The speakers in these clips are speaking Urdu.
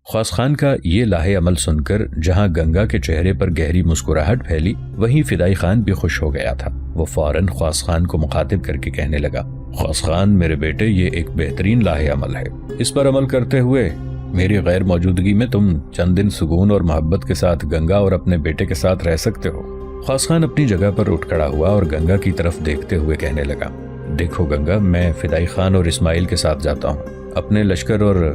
خواص خان کا یہ لاہے عمل سن کر جہاں گنگا کے چہرے پر گہری مسکراہٹ پھیلی وہیں فدائی خان بھی خوش ہو گیا تھا۔ وہ فوراً خواص خان کو مخاطب کر کے کہنے لگا، خواص خان میرے بیٹے، یہ ایک بہترین لاہے عمل ہے۔ اس پر عمل کرتے ہوئے میری غیر موجودگی میں تم چند دن سکون اور محبت کے ساتھ گنگا اور اپنے بیٹے کے ساتھ رہ سکتے ہو۔ خواص خان اپنی جگہ پر اٹھ کھڑا ہوا اور گنگا کی طرف دیکھتے ہوئے کہنے لگا، دیکھو گنگا، میں فدائی خان اور اسماعیل کے ساتھ جاتا ہوں، اپنے لشکر اور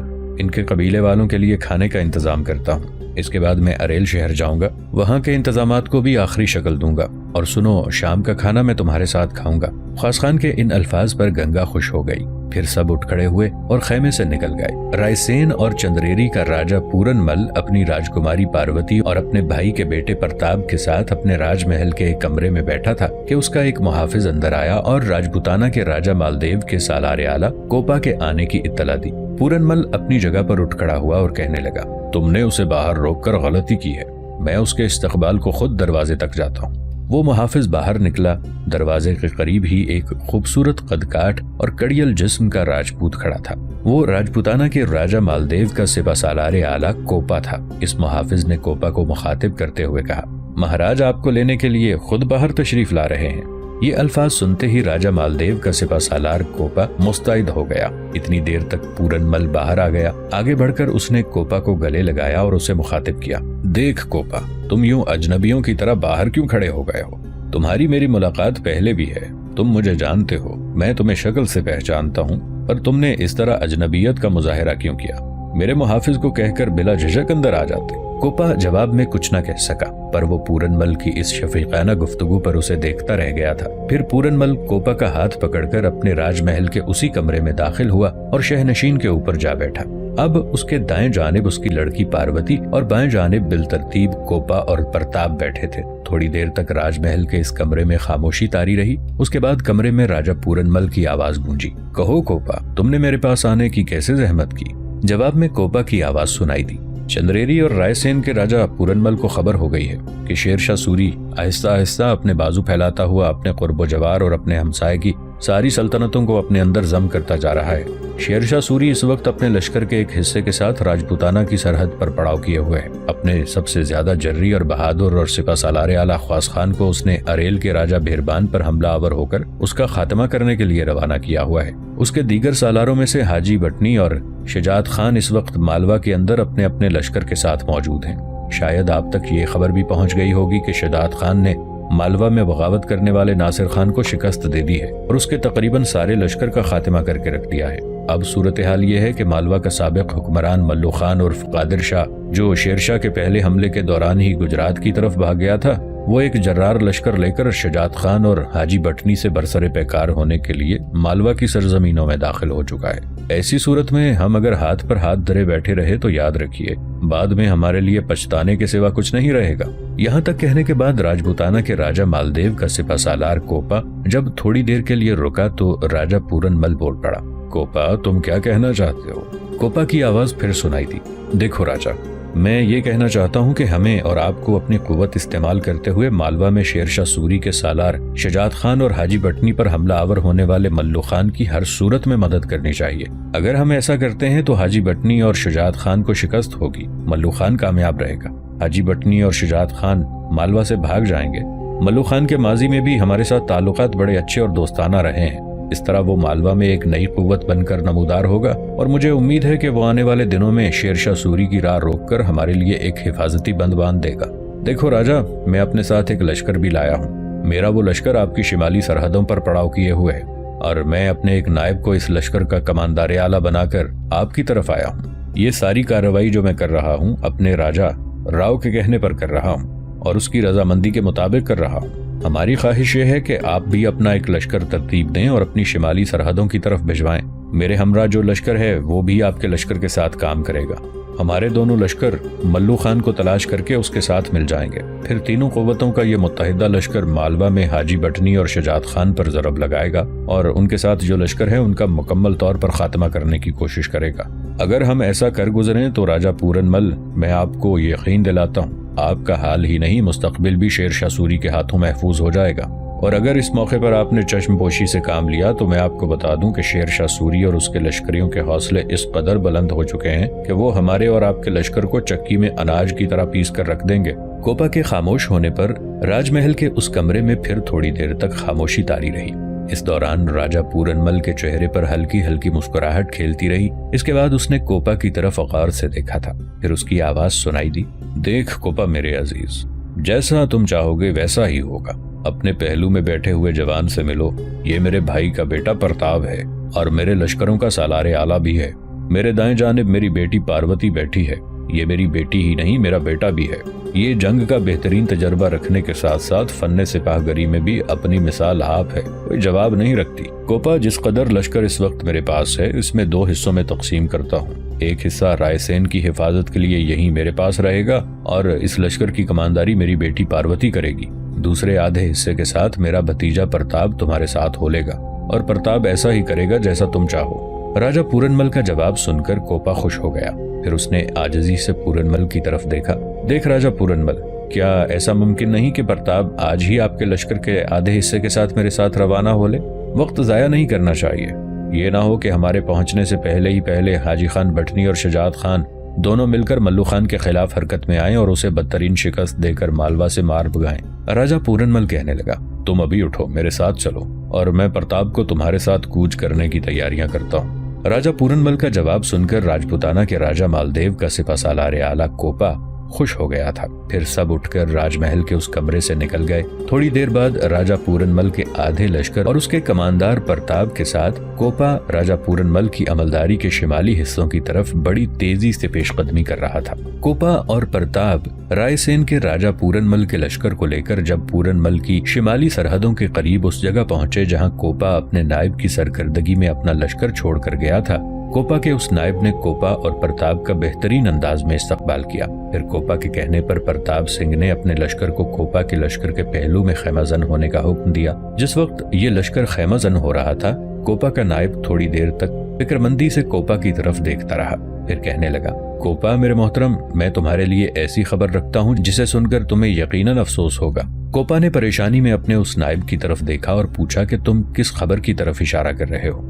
ان کے قبیلے والوں کے لیے کھانے کا انتظام کرتا ہوں۔ اس کے بعد میں اریل شہر جاؤں گا، وہاں کے انتظامات کو بھی آخری شکل دوں گا، اور سنو، شام کا کھانا میں تمہارے ساتھ کھاؤں گا۔ خواص خان کے ان الفاظ پر گنگا خوش ہو گئی۔ پھر سب اٹھ کھڑے ہوئے اور خیمے سے نکل گئے۔ رائے سین اور چندریری کا راجہ پورن مل اپنی راجکماری پاروتی اور اپنے بھائی کے بیٹے پرتاب کے ساتھ اپنے راج محل کے ایک کمرے میں بیٹھا تھا کہ اس کا ایک محافظ اندر آیا اور راجپوتانہ کے راجہ مالدیو کے سالار اعلیٰ کوپا کے آنے کی اطلاع دی۔ پورن مل اپنی جگہ پر اٹھ کھڑا ہوا اور کہنے لگا، تم نے اسے باہر روک کر غلطی کی ہے، میں اس کے استقبال کو خود دروازے تک جاتا ہوں۔ وہ محافظ باہر نکلا۔ دروازے کے قریب ہی ایک خوبصورت قد کاٹ اور کڑیل جسم کا راجپوت کھڑا تھا۔ وہ راجپوتانہ کے راجہ مالدیو کا سپہ سالار اعلیٰ کوپا تھا۔ اس محافظ نے کوپا کو مخاطب کرتے ہوئے کہا، مہاراج آپ کو لینے کے لیے خود باہر تشریف لا رہے ہیں۔ یہ الفاظ سنتے ہی راجہ مالدیو کا سپہ سالار کوپا مستعد ہو گیا۔ اتنی دیر تک پورن مل باہر آ گیا۔ آگے بڑھ کر اس نے کوپا کو گلے لگایا اور اسے مخاطب کیا، دیکھ کوپا، تم یوں اجنبیوں کی طرح باہر کیوں کھڑے ہو گئے ہو؟ تمہاری میری ملاقات پہلے بھی ہے، تم مجھے جانتے ہو، میں تمہیں شکل سے پہچانتا ہوں، پر تم نے اس طرح اجنبیت کا مظاہرہ کیوں کیا؟ میرے محافظ کو کہہ کر بلا جھجک اندر آ جاتے۔ کوپا جواب میں کچھ نہ کہہ سکا، پر وہ پورن مل کی اس شفیقانہ گفتگو پر اسے دیکھتا رہ گیا تھا۔ پھر پورن مل کوپا کا ہاتھ پکڑ کر اپنے راج محل کے اسی کمرے میں داخل ہوا اور شہنشین کے اوپر جا بیٹھا۔ اب اس کے دائیں جانب اس کی لڑکی پاروتی اور بائیں جانب بالترتیب کوپا اور پرتاب بیٹھے تھے۔ تھوڑی دیر تک راج محل کے اس کمرے میں خاموشی طاری رہی۔ اس کے بعد کمرے میں راجہ پورن مل کی آواز گونجی، کہو کوپا، تم نے میرے پاس آنے کی کیسے زحمت کی؟ جواب میں کوپا کی آواز سنائی دی، چندریری اور رائے سین کے راجہ پورن مل کو خبر ہو گئی ہے کہ شیر شاہ سوری آہستہ آہستہ اپنے بازو پھیلاتا ہوا اپنے قرب و جوار اور اپنے ہمسائے کی ساری سلطنتوں کو اپنے اندر ضم کرتا جا رہا ہے۔ شیر شاہ سوری اس وقت اپنے لشکر کے ایک حصے کے ساتھ راجپوتانہ کی سرحد پر پڑاؤ کیے ہوئے ہے۔ اپنے سب سے زیادہ جرری اور بہادر اور سپہ سالار اعلیٰ خواص خان کو اس نے اریل کے راجہ بھیربان پر حملہ آور ہو کر اس کا خاتمہ کرنے کے لیے روانہ کیا ہوا ہے۔ اس کے دیگر سالاروں میں سے حاجی بٹنی اور شجاعت خان اس وقت مالوا کے اندر اپنے اپنے لشکر کے ساتھ موجود ہیں۔ شاید آپ تک یہ خبر بھی پہنچ گئی ہوگی کہ شجاعت خان نے مالوا میں بغاوت کرنے والے ناصر خان کو شکست دے دی ہے اور اس کے تقریباً سارے لشکر کا خاتمہ کر کے رکھ دیا ہے۔ اب صورتحال یہ ہے کہ مالوا کا سابق حکمران ملو خان عرف قادر شاہ، جو شیر شاہ کے پہلے حملے کے دوران ہی گجرات کی طرف بھاگ گیا تھا، وہ ایک جرار لشکر لے کر شجاعت خان اور حاجی بٹنی سے برسر پیکار ہونے کے لیے مالوا کی سرزمینوں میں داخل ہو چکا ہے۔ ایسی صورت میں ہم اگر ہاتھ پر ہاتھ دھرے بیٹھے رہے تو یاد رکھیے، بعد میں ہمارے لیے پچھتانے کے سوا کچھ نہیں رہے گا۔ یہاں تک کہنے کے بعد راجپوتانہ کے راجہ مالدیو کا سپہ سالار کوپا جب تھوڑی دیر کے لیے رکا تو راجہ پورن مل بول پڑا، کوپا، تم کیا کہنا چاہتے ہو؟ کوپا کی آواز پھر سنائی دی، دیکھو راجہ، میں یہ کہنا چاہتا ہوں کہ ہمیں اور آپ کو اپنی قوت استعمال کرتے ہوئے مالوا میں شیر شاہ سوری کے سالار شجاعت خان اور حاجی بٹنی پر حملہ آور ہونے والے ملو خان کی ہر صورت میں مدد کرنی چاہیے۔ اگر ہم ایسا کرتے ہیں تو حاجی بٹنی اور شجاعت خان کو شکست ہوگی، ملو خان کامیاب رہے گا۔ حاجی بٹنی اور شجاعت خان مالوا سے بھاگ جائیں گے۔ ملو خان کے ماضی میں بھی ہمارے ساتھ تعلقات بڑے اچھے اور دوستانہ رہے ہیں، اس طرح وہ مالوا میں ایک نئی قوت بن کر نمودار ہوگا، اور مجھے امید ہے کہ وہ آنے والے دنوں میں شیر شاہ سوری کی راہ روک کر ہمارے لیے ایک حفاظتی بند باندھ دے گا۔ دیکھو راجہ، میں اپنے ساتھ ایک لشکر بھی لایا ہوں۔ میرا وہ لشکر آپ کی شمالی سرحدوں پر پڑاؤ کیے ہوئے ہے، اور میں اپنے ایک نائب کو اس لشکر کا کماندار اعلیٰ بنا کر آپ کی طرف آیا ہوں۔ یہ ساری کارروائی جو میں کر رہا ہوں اپنے راجہ راؤ کے کہنے پر کر رہا ہوں اور اس کی رضامندی کے مطابق کر رہا ہوں۔ ہماری خواہش یہ ہے کہ آپ بھی اپنا ایک لشکر ترتیب دیں اور اپنی شمالی سرحدوں کی طرف بھجوائیں۔ میرے ہمراہ جو لشکر ہے وہ بھی آپ کے لشکر کے ساتھ کام کرے گا۔ ہمارے دونوں لشکر ملو خان کو تلاش کر کے اس کے ساتھ مل جائیں گے۔ پھر تینوں قوتوں کا یہ متحدہ لشکر مالوا میں حاجی بٹنی اور شجاعت خان پر ضرب لگائے گا اور ان کے ساتھ جو لشکر ہے ان کا مکمل طور پر خاتمہ کرنے کی کوشش کرے گا۔ اگر ہم ایسا کر گزریں تو راجہ پورن مل، میں آپ کو یقین دلاتا ہوں، آپ کا حال ہی نہیں مستقبل بھی شیر شاہ سوری کے ہاتھوں محفوظ ہو جائے گا اور اگر اس موقع پر آپ نے چشم پوشی سے کام لیا تو میں آپ کو بتا دوں کہ شیر شاہ سوری اور اس کے لشکریوں کے حوصلے اس قدر بلند ہو چکے ہیں کہ وہ ہمارے اور آپ کے لشکر کو چکی میں اناج کی طرح پیس کر رکھ دیں گے۔ کوپا کے خاموش ہونے پر راج محل کے اس کمرے میں پھر تھوڑی دیر تک خاموشی طاری رہی۔ اس دوران راجہ پورن مل کے چہرے پر ہلکی ہلکی مسکراہٹ کھیلتی رہی۔ اس کے بعد اس نے کوپا کی طرف غور سے دیکھا تھا، پھر اس کی آواز سنائی دی، دیکھ کوپا میرے عزیز، جیسا تم چاہو گے ویسا ہی ہوگا۔ اپنے پہلو میں بیٹھے ہوئے جوان سے ملو، یہ میرے بھائی کا بیٹا پرتاب ہے اور میرے لشکروں کا سالار اعلیٰ بھی ہے۔ میرے دائیں جانب میری بیٹی پاروتی بیٹھی ہے، یہ میری بیٹی ہی نہیں میرا بیٹا بھی ہے۔ یہ جنگ کا بہترین تجربہ رکھنے کے ساتھ ساتھ فن سپاہ گری میں بھی اپنی مثال آپ ہے، کوئی جواب نہیں رکھتی۔ کوپا، جس قدر لشکر اس وقت میرے پاس ہے اس میں 2 حصوں میں تقسیم کرتا ہوں۔ ایک حصہ رائے سین کی حفاظت کے لیے یہیں میرے پاس رہے گا اور اس لشکر کی کمانداری میری بیٹی پاروتی کرے گی۔ دوسرے آدھے حصے کے ساتھ میرا بھتیجا پرتاب تمہارے ساتھ ہو لے گا اور پرتاب ایسا ہی کرے گا جیسا تم چاہو۔ راجہ پورن مل کا جواب سن کر کوپا خوش ہو گیا، پھر اس نے عاجزی سے پورن مل کی طرف دیکھا۔ دیکھ راجہ پورن مل، کیا ایسا ممکن نہیں کہ پرتاب آج ہی آپ کے لشکر کے آدھے حصے کے ساتھ میرے ساتھ روانہ ہو لے؟ وقت ضائع نہیں کرنا چاہیے، یہ نہ ہو کہ ہمارے پہنچنے سے پہلے حاجی خان بٹنی اور شجاعت خان دونوں مل کر ملو خان کے خلاف حرکت میں آئیں اور اسے بدترین شکست دے کر مالوا سے مار بھگائیں۔ راجہ پورن مل کہنے لگا، تم ابھی اٹھو، میرے ساتھ چلو اور میں پرتاب کو تمہارے ساتھ کوچ کرنے کی تیاریاں کرتا ہوں۔ راجہ پورن مل کا جواب سن کر راجپوتانہ کے راجہ مالدیو کا سپہ سالار اعلیٰ کوپا خوش ہو گیا تھا، پھر سب اٹھ کر راج محل کے اس کمرے سے نکل گئے۔ تھوڑی دیر بعد راجہ پورن مل کے آدھے لشکر اور اس کے کماندار پرتاب کے ساتھ کوپا راجہ پورن مل کی عملداری کے شمالی حصوں کی طرف بڑی تیزی سے پیش قدمی کر رہا تھا۔ کوپا اور پرتاب رائے سین کے راجہ پورن مل کے لشکر کو لے کر جب پورن مل کی شمالی سرحدوں کے قریب اس جگہ پہنچے جہاں کوپا اپنے نائب کی سرکردگی میں اپنا لشکر چھوڑ کر گیا تھا، کوپا کے اس نائب نے کوپا اور پرتاب کا بہترین انداز میں استقبال کیا۔ پھر کوپا کے کہنے پر پرتاب سنگھ نے اپنے لشکر کو کوپا کے لشکر کے پہلو میں خیمہ زن ہونے کا حکم دیا۔ جس وقت یہ لشکر خیمہ زن ہو رہا تھا، کوپا کا نائب تھوڑی دیر تک فکرمندی سے کوپا کی طرف دیکھتا رہا، پھر کہنے لگا، کوپا میرے محترم، میں تمہارے لیے ایسی خبر رکھتا ہوں جسے سن کر تمہیں یقیناً افسوس ہوگا۔ کوپا نے پریشانی میں اپنے اس نائب کی طرف دیکھا اور پوچھا کہ تم کس خبر کی طرف اشارہ کر رہے ہو؟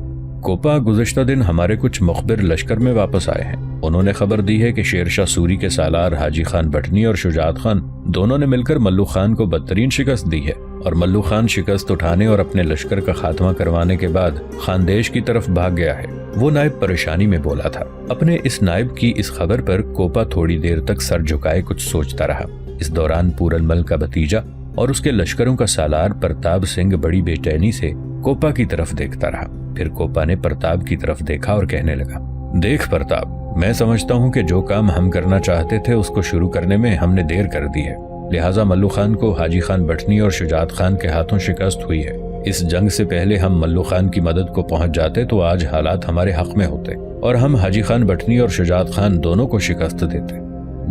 کوپا، گزشتہ دن ہمارے کچھ مخبر لشکر میں واپس آئے ہیں، انہوں نے خبر دی ہے کہ شیر شاہ سوری کے سالار حاجی خان بٹنی اور شجاعت خان دونوں نے مل کر ملو خان کو بدترین شکست دی ہے اور ملو خان شکست اٹھانے اور اپنے لشکر کا خاتمہ کروانے کے بعد خاندیش کی طرف بھاگ گیا ہے۔ وہ نائب پریشانی میں بولا تھا۔ اپنے اس نائب کی اس خبر پر کوپا تھوڑی دیر تک سر جھکائے کچھ سوچتا رہا۔ اس دوران پورن مل کا بھتیجا اور اس کے لشکروں کا سالار پرتاب سنگھ بڑی بے چینی سے کوپا کی طرف دیکھتا رہا۔ پھر کوپا نے پرتاب کی طرف دیکھا اور کہنے لگا، دیکھ پرتاب، میں سمجھتا ہوں کہ جو کام ہم کرنا چاہتے تھے اس کو شروع کرنے میں ہم نے دیر کر دی ہے، لہٰذا ملو خان کو حاجی خان بٹنی اور شجاعت خان کے ہاتھوں شکست ہوئی ہے۔ اس جنگ سے پہلے ہم ملو خان کی مدد کو پہنچ جاتے تو آج حالات ہمارے حق میں ہوتے اور ہم حاجی خان بٹنی اور شجاعت خان دونوں کو شکست دیتے۔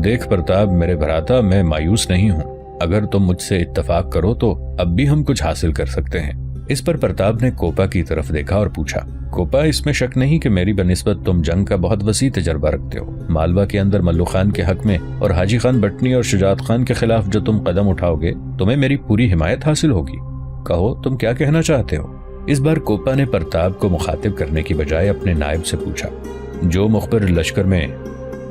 دیکھ پرتاب میرے بھراتا، میں مایوس نہیں ہوں، اگر تم مجھ سے اتفاق کرو تو اب بھی ہم کچھ حاصل کر سکتے ہیں۔ اس پر پرتاب نے کوپا کی طرف دیکھا اور پوچھا، کوپا، اس میں شک نہیں کہ میری بنسبت تم جنگ کا بہت وسیع تجربہ رکھتے ہو۔ مالوا کے اندر ملو خان کے حق میں اور حاجی خان بٹنی اور شجاعت خان کے خلاف جو تم قدم اٹھاؤ گے تمہیں میری پوری حمایت حاصل ہوگی۔ کہو تم کیا کہنا چاہتے ہو؟ اس بار کوپا نے پرتاب کو مخاطب کرنے کی بجائے اپنے نائب سے پوچھا، جو مخبر لشکر میں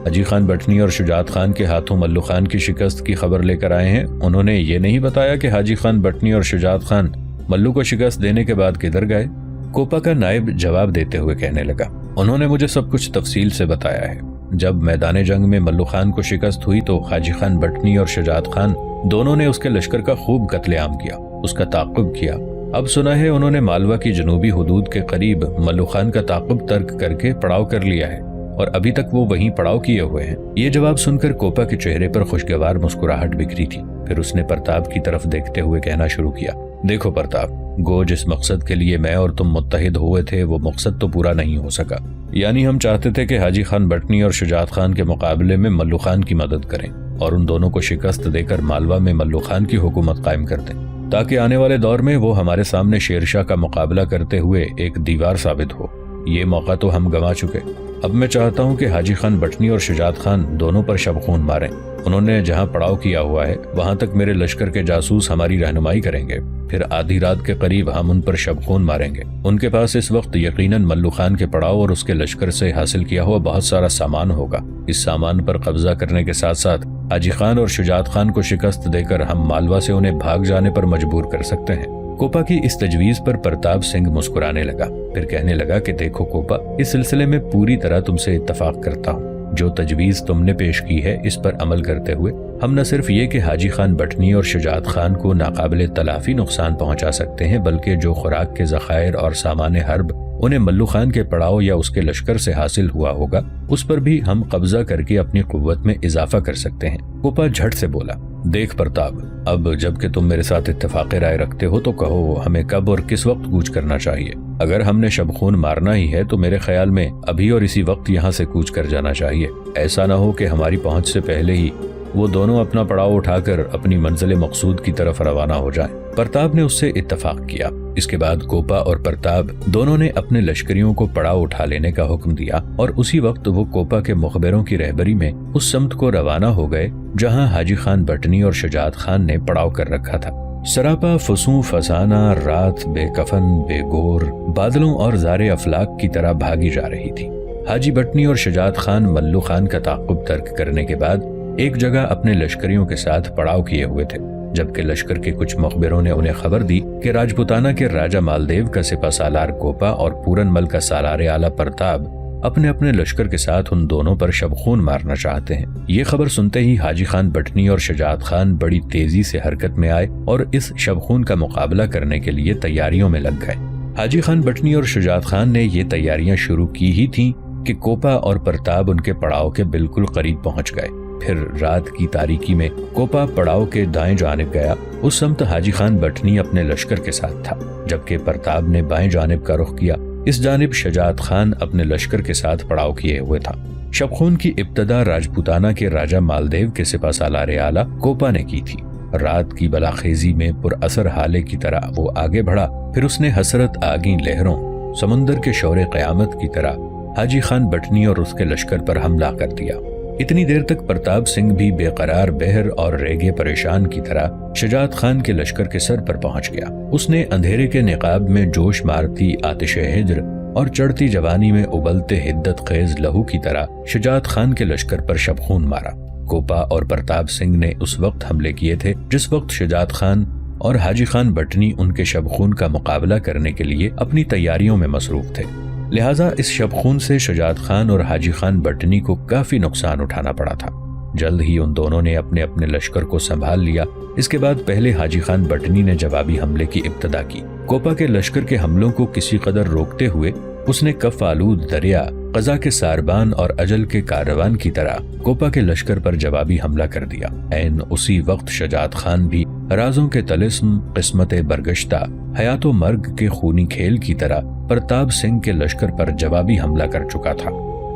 حاجی خان بٹنی اور شجاعت خان کے ہاتھوں ملو خان کی شکست کی خبر لے کر آئے ہیں، انہوں نے یہ نہیں بتایا کہ حاجی خان بٹنی اور شجاعت خان ملو کو شکست دینے کے بعد کدھر گئے؟ کوپا کا نائب جواب دیتے ہوئے کہنے لگا، انہوں نے مجھے سب کچھ تفصیل سے بتایا ہے۔ جب میدان جنگ میں ملو خان کو شکست ہوئی تو حاجی خان بٹنی اور شجاعت خان دونوں نے اس کے لشکر کا خوب قتل عام کیا، اس کا تعاقب کیا۔ اب سنا ہے انہوں نے مالوا کی جنوبی حدود کے قریب ملو خان کا تعاقب ترک کر کے پڑاؤ کر لیا ہے اور ابھی تک وہ وہیں پڑاؤ کیے ہوئے ہیں۔ یہ جواب سن کر کوپا کے چہرے پر خوشگوار مسکراہٹ بکھری تھی، پھر اس نے پرتاب کی طرف دیکھتے ہوئے کہنا شروع کیا، دیکھو پرتاب، گو جس مقصد کے لیے میں اور تم متحد ہوئے تھے وہ مقصد تو پورا نہیں ہو سکا، یعنی ہم چاہتے تھے کہ حاجی خان بٹنی اور شجاعت خان کے مقابلے میں ملو خان کی مدد کریں اور ان دونوں کو شکست دے کر مالوا میں ملو خان کی حکومت قائم کر دیں تاکہ آنے والے دور میں وہ ہمارے سامنے شیر شاہ کا مقابلہ کرتے ہوئے ایک دیوار ثابت ہو۔ یہ موقع تو ہم گنوا چکے، اب میں چاہتا ہوں کہ حاجی خان بٹنی اور شجاعت خان دونوں پر شبخون ماریں۔ انہوں نے جہاں پڑاؤ کیا ہوا ہے وہاں تک میرے لشکر کے جاسوس ہماری رہنمائی کریں گے، پھر آدھی رات کے قریب ہم ان پر شبخون ماریں گے۔ ان کے پاس اس وقت یقیناً ملو خان کے پڑاؤ اور اس کے لشکر سے حاصل کیا ہوا بہت سارا سامان ہوگا۔ اس سامان پر قبضہ کرنے کے ساتھ ساتھ حاجی خان اور شجاعت خان کو شکست دے کر ہم مالوا سے انہیں بھاگ جانے پر مجبور کر سکتے ہیں۔ کوپا کی اس تجویز پر پرتاپ سنگھ مسکرانے لگا، پھر کہنے لگا کہ دیکھو کوپا، اس سلسلے میں پوری طرح تم سے اتفاق کرتا ہوں۔ جو تجویز تم نے پیش کی ہے اس پر عمل کرتے ہوئے ہم نہ صرف یہ کہ حاجی خان بٹنی اور شجاعت خان کو ناقابل تلافی نقصان پہنچا سکتے ہیں، بلکہ جو خوراک کے ذخائر اور سامان حرب انہیں ملو خان کے پڑاؤ یا اس کے لشکر سے حاصل ہوا ہوگا اس پر بھی ہم قبضہ کر کے اپنی قوت میں اضافہ کر سکتے ہیں۔ کوپا جھٹ سے بولا، دیکھ پرتاپ، اب جب کہ تم میرے ساتھ اتفاق رائے رکھتے ہو تو کہو ہمیں کب اور کس وقت کوچ کرنا چاہیے۔ اگر ہم نے شبخون مارنا ہی ہے تو میرے خیال میں ابھی اور اسی وقت یہاں سے کوچ کر جانا چاہیے۔ ایسا نہ ہو کہ ہماری پہنچ سے پہلے ہی وہ دونوں اپنا پڑاؤ اٹھا کر اپنی منزل مقصود کی طرف روانہ ہو جائیں۔ پرتاپ نے اس سے اتفاق کیا۔ اس کے بعد کوپا اور پرتاپ دونوں نے اپنے لشکریوں کو پڑاؤ اٹھا لینے کا حکم دیا اور اسی وقت وہ کوپا کے مخبروں کی رہبری میں اس سمت کو روانہ ہو گئے جہاں حاجی خان بٹنی اور شجاعت خان نے پڑاؤ کر رکھا تھا۔ سراپا فسوں فسانہ رات بے کفن بے گور بادلوں اور زار افلاک کی طرح بھاگی جا رہی تھی۔ حاجی بٹنی اور شجاعت خان ملو خان کا تعاقب ترک کرنے کے بعد ایک جگہ اپنے لشکریوں کے ساتھ پڑاؤ کیے ہوئے تھے، جبکہ لشکر کے کچھ مخبروں نے انہیں خبر دی کہ راجپوتانہ کے راجہ مالدیو کا سپہ سالار کوپا اور پورن مل کا سالار اعلیٰ پرتاپ اپنے اپنے لشکر کے ساتھ ان دونوں پر شبخون مارنا چاہتے ہیں۔ یہ خبر سنتے ہی حاجی خان بٹنی اور شجاعت خان بڑی تیزی سے حرکت میں آئے اور اس شبخون کا مقابلہ کرنے کے لیے تیاریوں میں لگ گئے۔ حاجی خان بٹنی اور شجاعت خان نے یہ تیاریاں شروع کی ہی تھیں کہ کوپا اور پرتاپ ان کے پڑاؤ کے بالکل قریب پہنچ گئے۔ پھر رات کی تاریکی میں کوپا پڑاؤ کے دائیں جانب گیا، اس سمت حاجی خان بٹنی اپنے لشکر کے ساتھ تھا، جبکہ پرتاپ نے بائیں جانب کا رخ کیا۔ اس جانب شجاعت خان اپنے لشکر کے ساتھ پڑاؤ کیے ہوئے تھا۔ شبخون کی ابتدا راجپوتانہ کے راجہ مالدیو کے سپہ سالار اعلیٰ کوپا نے کی تھی۔ رات کی بلاخیزی میں پر اثر حالے کی طرح وہ آگے بڑھا، پھر اس نے حسرت آگیں لہروں سمندر کے شور قیامت کی طرح حاجی خان بٹنی اور اس کے لشکر پر حملہ کر دیا۔ اتنی دیر تک پرتاپ سنگھ بھی بے قرار بہر اور ریگے پریشان کی طرح شجاعت خان کے لشکر کے سر پر پہنچ گیا۔ اس نے اندھیرے کے نقاب میں جوش مارتی آتش ہجر اور چڑھتی جوانی میں ابلتے حدت خیز لہو کی طرح شجاعت خان کے لشکر پر شبخون مارا۔ کوپا اور پرتاپ سنگھ نے اس وقت حملے کیے تھے جس وقت شجاعت خان اور حاجی خان بٹنی ان کے شبخون کا مقابلہ کرنے کے لیے اپنی تیاریوں میں مصروف تھے۔ لہٰذا اس شبخون سے شجاعت خان اور حاجی خان بٹنی کو کافی نقصان اٹھانا پڑا تھا۔ جلد ہی ان دونوں نے اپنے اپنے لشکر کو سنبھال لیا۔ اس کے بعد پہلے حاجی خان بٹنی نے جوابی حملے کی ابتدا کی۔ کوپا کے لشکر کے حملوں کو کسی قدر روکتے ہوئے اس نے کف آلود دریا، قضا کے ساربان اور اجل کے کاروان کی طرح کوپا کے لشکر پر جوابی حملہ کر دیا۔ عین اسی وقت شجاعت خان بھی رازوں کے طلسم، قسمت برگشتہ، حیات و مرگ کے خونی کھیل کی طرح پرتاپ سنگھ کے لشکر پر جوابی حملہ کر چکا تھا۔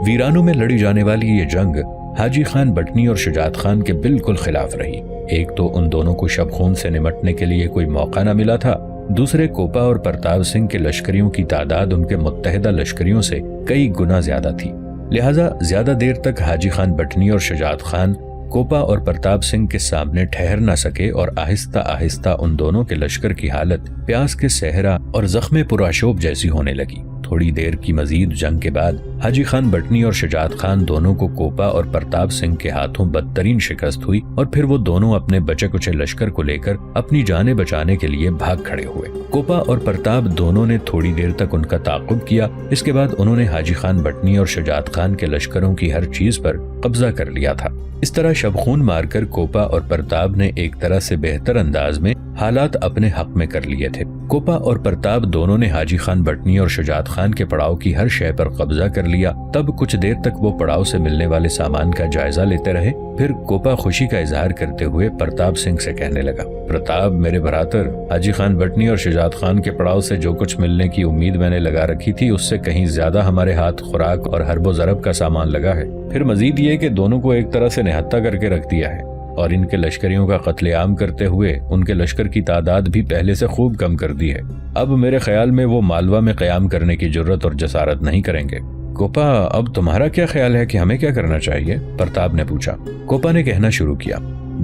ویرانوں میں لڑی جانے والی یہ جنگ حاجی خان بٹنی اور شجاعت خان کے بالکل خلاف رہی۔ ایک تو ان دونوں کو شبخون سے نمٹنے کے لیے کوئی موقع نہ ملا تھا، دوسرے کوپا اور پرتاپ سنگھ کے لشکریوں کی تعداد ان کے متحدہ لشکریوں سے کئی گنا زیادہ تھی۔ لہٰذا زیادہ دیر تک حاجی خان بٹنی اور شجاعت خان کوپا اور پرتاپ سنگھ کے سامنے ٹھہر نہ سکے اور آہستہ آہستہ ان دونوں کے لشکر کی حالت پیاس کے صحرا اور زخم پرآشوب جیسی ہونے لگی۔ تھوڑی دیر کی مزید جنگ کے بعد حاجی خان بٹنی اور شجاعت خان دونوں کو کوپا اور پرتاپ سنگھ کے ہاتھوں بدترین شکست ہوئی اور پھر وہ دونوں اپنے بچے کچے لشکر کو لے کر اپنی جانیں بچانے کے لیے بھاگ کھڑے ہوئے۔ کوپا اور پرتاپ دونوں نے تھوڑی دیر تک ان کا تعاقب کیا۔ اس کے بعد انہوں نے حاجی خان بٹنی اور شجاعت خان کے لشکروں کی ہر چیز پر قبضہ کر لیا تھا۔ اس طرح شبخون مار کر کوپا اور پرتاپ نے ایک طرح سے بہتر انداز میں حالات اپنے حق میں کر لیے تھے۔ کوپا اور پرتاپ دونوں نے حاجی خان بٹنی اور شجاعت خان کے پڑاؤ کی ہر شے پر قبضہ کر لیا۔ تب کچھ دیر تک وہ پڑاؤ سے ملنے والے سامان کا جائزہ لیتے رہے۔ پھر کوپا خوشی کا اظہار کرتے ہوئے پرتاپ سنگھ سے کہنے لگا، پرتاپ میرے برادر، حاجی خان بٹنی اور شجاعت خان کے پڑاؤ سے جو کچھ ملنے کی امید میں نے لگا رکھی تھی اس سے کہیں زیادہ ہمارے ہاتھ خوراک اور حرب و ضرب کا سامان لگا ہے۔ پھر مزید یہ کہ دونوں کو ایک طرح سے نہتہ کر کے رکھ دیا ہے اور ان کے لشکریوں کا قتل عام کرتے ہوئے ان کے لشکر کی تعداد بھی پہلے سے خوب کم کر دی ہے۔ اب میرے خیال میں وہ مالوا میں قیام کرنے کی جرت اور جسارت نہیں کریں گے۔ کوپا اب تمہارا کیا خیال ہے کہ ہمیں کیا کرنا چاہیے؟ پرتاپ نے پوچھا۔ کوپا نے کہنا شروع کیا،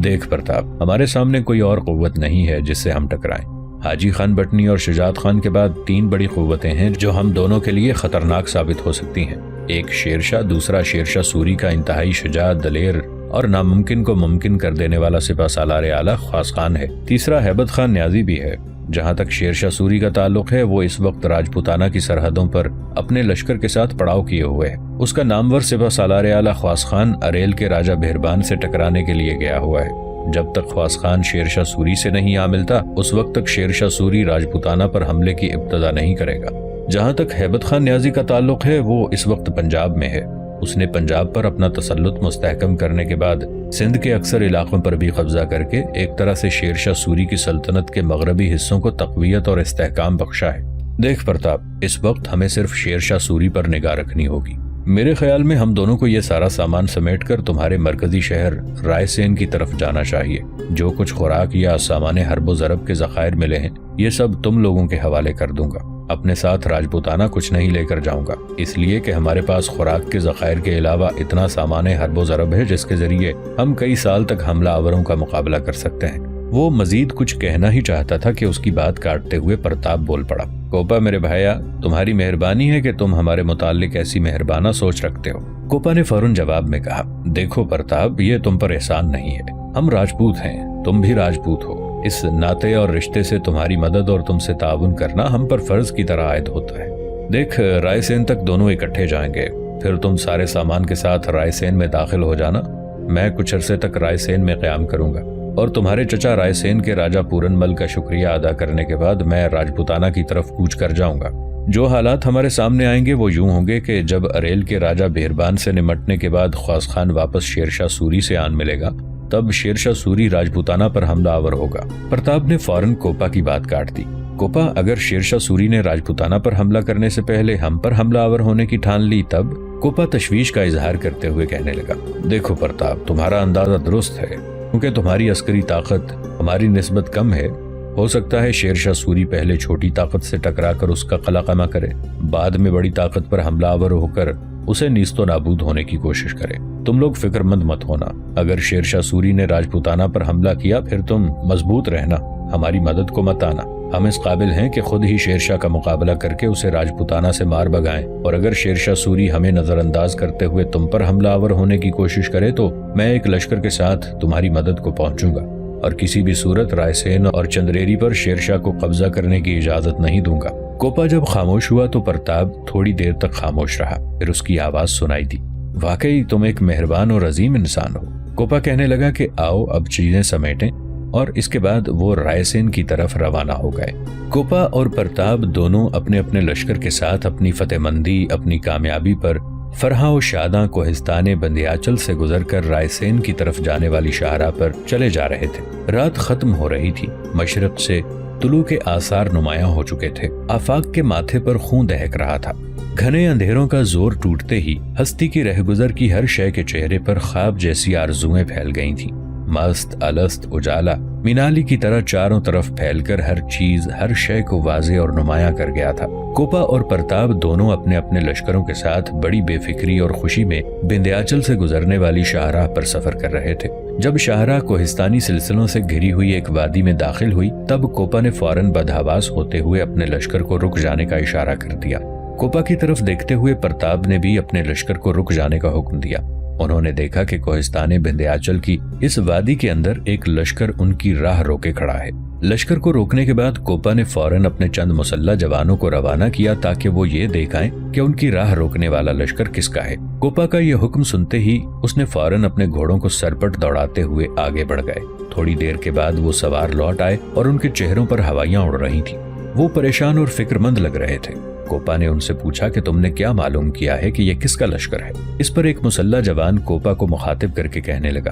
دیکھ پرتاپ، ہمارے سامنے کوئی اور قوت نہیں ہے جس سے ہم ٹکرائیں۔ حاجی خان بٹنی اور شجاعت خان کے بعد 3 بڑی قوتیں ہیں جو ہم دونوں کے لیے خطرناک ثابت ہو سکتی ہیں۔ ایک شیرشاہ، دوسرا شیرشاہ سوری کا انتہائی شجاع، دلیر اور ناممکن کو ممکن کر دینے والا سپہ سالار اعلیٰ خواص خان ہے، تیسرا ہیبت خان نیازی بھی ہے۔ جہاں تک شیرشاہ سوری کا تعلق ہے، وہ اس وقت راجپوتانہ کی سرحدوں پر اپنے لشکر کے ساتھ پڑاؤ کیے ہوئے ہے۔ اس کا نامور سپہ سالار اعلیٰ خواص خان اریل کے راجہ بہربان سے ٹکرانے کے لیے گیا ہوا ہے۔ جب تک خواص خان شیرشاہ سوری سے نہیں آ ملتا، اس وقت تک شیرشاہ سوری راجپوتانہ پر حملے کی ابتدا نہیں کرے گا۔ جہاں تک ہیبت خان نیازی کا تعلق ہے، وہ اس وقت پنجاب میں ہے۔ اس نے پنجاب پر اپنا تسلط مستحکم کرنے کے بعد سندھ کے اکثر علاقوں پر بھی قبضہ کر کے ایک طرح سے شیرشاہ سوری کی سلطنت کے مغربی حصوں کو تقویت اور استحکام بخشا ہے۔ دیکھ پرتاپ، اس وقت ہمیں صرف شیرشاہ سوری پر نگاہ رکھنی ہوگی۔ میرے خیال میں ہم دونوں کو یہ سارا سامان سمیٹ کر تمہارے مرکزی شہر رائے سین کی طرف جانا چاہیے۔ جو کچھ خوراک یا سامان حرب و ضرب کے ذخائر ملے ہیں، یہ سب تم لوگوں کے حوالے کر دوں گا۔ اپنے ساتھ راجپوتانہ کچھ نہیں لے کر جاؤں گا، اس لیے کہ ہمارے پاس خوراک کے ذخائر کے علاوہ اتنا سامان حرب و ضرب ہے جس کے ذریعے ہم کئی سال تک حملہ آوروں کا مقابلہ کر سکتے ہیں۔ وہ مزید کچھ کہنا ہی چاہتا تھا کہ اس کی بات کاٹتے ہوئے پرتاپ بول پڑا۔ کوپا میرے بھایا، تمہاری مہربانی ہے کہ تم ہمارے متعلق ایسی مہربانہ سوچ رکھتے ہو۔ کوپا نے فوراً جواب میں کہا، دیکھو پرتاپ، یہ تم پر احسان نہیں ہے، ہم راجپوت ہیں، تم بھی راجپوت ہو۔ اس ناطے اور رشتے سے تمہاری مدد اور تم سے تعاون کرنا ہم پر فرض کی طرح عائد ہوتا ہے۔ دیکھ، رائے سین تک دونوں اکٹھے جائیں گے، پھر تم سارے سامان کے ساتھ رائے سین میں داخل ہو جانا۔ میں کچھ عرصے تک رائے سین میں قیام کروں گا، اور تمہارے چچا رائے سین کے راجہ پورن مل کا شکریہ ادا کرنے کے بعد میں راجپوتانہ کی طرف کوچ کر جاؤں گا۔ جو حالات ہمارے سامنے آئیں گے وہ یوں ہوں گے کہ جب اریل کے راجہ بہربان سے نمٹنے کے بعد خواص خان واپس شیرشاہ سوری سے آن ملے گا، تب شیرشاہ سوری راجپوتانہ پر حملہ آور ہوگا۔ پرتاپ نے فوراً کوپا کی بات کاٹ دی۔ کوپا، اگر شیرشاہ سوری نے راجپوتانہ پر حملہ کرنے سے پہلے ہم پر حملہ آور ہونے کی ٹھان لی تب؟ کوپا تشویش کا اظہار کرتے ہوئے کہنے لگا، دیکھو پرتاپ، تمہارا اندازہ درست ہے، کیونکہ تمہاری عسکری طاقت ہماری نسبت کم ہے۔ ہو سکتا ہے شیرشاہ سوری پہلے چھوٹی طاقت سے ٹکرا کر اس کا قلع قمع کرے، بعد میں بڑی طاقت پر حملہ آور ہو کر اسے نیست و نابود ہونے کی کوشش کرے۔ تم لوگ فکر مند مت ہونا، اگر شیرشاہ سوری نے راجپوتانہ پر حملہ کیا پھر تم مضبوط رہنا، ہماری مدد کو مت آنا۔ ہم اس قابل ہیں کہ خود ہی شیرشاہ کا مقابلہ کر کے اسے راجپوتانہ سے مار بگائیں، اور اگر شیرشاہ سوری ہمیں نظر انداز کرتے ہوئے تم پر حملہ آور ہونے کی کوشش کرے تو میں ایک لشکر کے ساتھ تمہاری مدد کو پہنچوں گا، اور کسی بھی صورت رائے سین اور چندریری پر شیرشاہ کو قبضہ کرنے کی اجازت نہیں دوں گا۔ کوپا جب خاموش ہوا تو پرتاپ تھوڑی دیر تک خاموش رہا، پھر اس کی آواز سنائی دی، واقعی تم ایک مہربان اور عظیم انسان ہو۔ کوپا کہنے لگا کہ آؤ اب چیزیں سمیٹیں، اور اس کے بعد وہ رائے سین کی طرف روانہ ہو گئے۔ کوپا اور پرتاپ دونوں اپنے اپنے لشکر کے ساتھ اپنی فتح مندی، اپنی کامیابی پر فرحاں و شاداں کوہستان بندیاچل سے گزر کر رائے سین کی طرف جانے والی شاہراہ پر چلے جا رہے تھے۔ رات ختم ہو رہی تھی، مشرق سے طلوع کے آثار نمایاں ہو چکے تھے، آفاق کے ماتھے پر خون دہک رہا تھا۔ گھنے اندھیروں کا زور ٹوٹتے ہی ہستی کی رہگزر کی ہر شے کے چہرے پر خواب جیسی آرزوئیں پھیل گئی تھیں۔ مست الست اجالا مینالی کی طرح چاروں طرف پھیل کر ہر چیز، ہر شے کو واضح اور نمایاں کر گیا تھا۔ کوپا اور پرتاپ دونوں اپنے اپنے لشکروں کے ساتھ بڑی بے فکری اور خوشی میں بندیاچل سے گزرنے والی شاہراہ پر سفر کر رہے تھے۔ جب شاہراہ کوہستانی سلسلوں سے گھری ہوئی ایک وادی میں داخل ہوئی تب کوپا نے فوراً بدحواس ہوتے ہوئے اپنے لشکر کو رک جانے کا اشارہ کر دیا۔ کوپا کی طرف دیکھتے ہوئے پرتاپ نے بھی اپنے لشکر کو رک جانے کا حکم دیا۔ انہوں نے دیکھا کہ کوہستان بندیاچل کی اس وادی کے اندر ایک لشکر ان کی راہ روکے کھڑا ہے۔ لشکر کو روکنے کے بعد کوپا نے فوراً اپنے چند مسلح جوانوں کو روانہ کیا تاکہ وہ یہ دیکھائیں کہ ان کی راہ روکنے والا لشکر کس کا ہے۔ کوپا کا یہ حکم سنتے ہی اس نے فوراً اپنے گھوڑوں کو سرپٹ دوڑاتے ہوئے آگے بڑھ گئے۔ تھوڑی دیر کے بعد وہ سوار لوٹ آئے اور ان کے چہروں پر ہوائیاں اڑ رہی تھیں۔ وہ پریشان اور فکر مند لگ رہے تھے۔ کوپا نے ان سے پوچھا کہ تم نے کیا معلوم کیا ہے کہ یہ کس کا لشکر ہے؟ اس پر ایک مسلح جوان کوپا کو مخاطب کر کے کہنے لگا،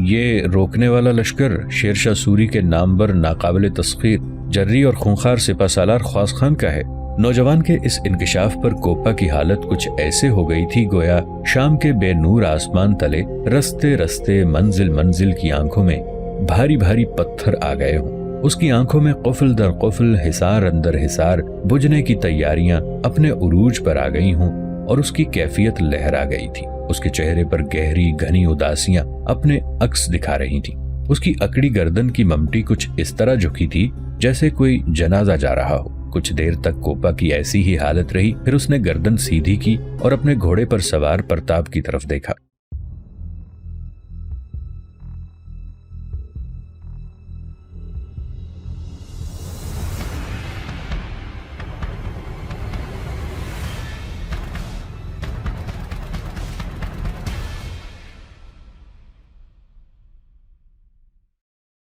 یہ روکنے والا لشکر شیرشاہ سوری کے نامور ناقابل تسخیر جری اور خونخوار سپہ سالار خواص خان کا ہے۔ نوجوان کے اس انکشاف پر کوپا کی حالت کچھ ایسے ہو گئی تھی گویا شام کے بے نور آسمان تلے رستے رستے منزل منزل کی آنکھوں میں بھاری بھاری پتھر آ گئے ہوں۔ اس کی آنکھوں میں قفل در قفل، حصار اندر حصار بجھنے کی تیاریاں اپنے عروج پر آ گئی ہوں، اور اس کی کیفیت لہرا گئی تھی۔ اس کے چہرے پر گہری گھنی اداسیاں اپنے عکس دکھا رہی تھیں۔ اس کی اکڑی گردن کی ممٹی کچھ اس طرح جھکی تھی جیسے کوئی جنازہ جا رہا ہو۔ کچھ دیر تک کوپا کی ایسی ہی حالت رہی، پھر اس نے گردن سیدھی کی اور اپنے گھوڑے پر سوار پرتاپ کی طرف دیکھا۔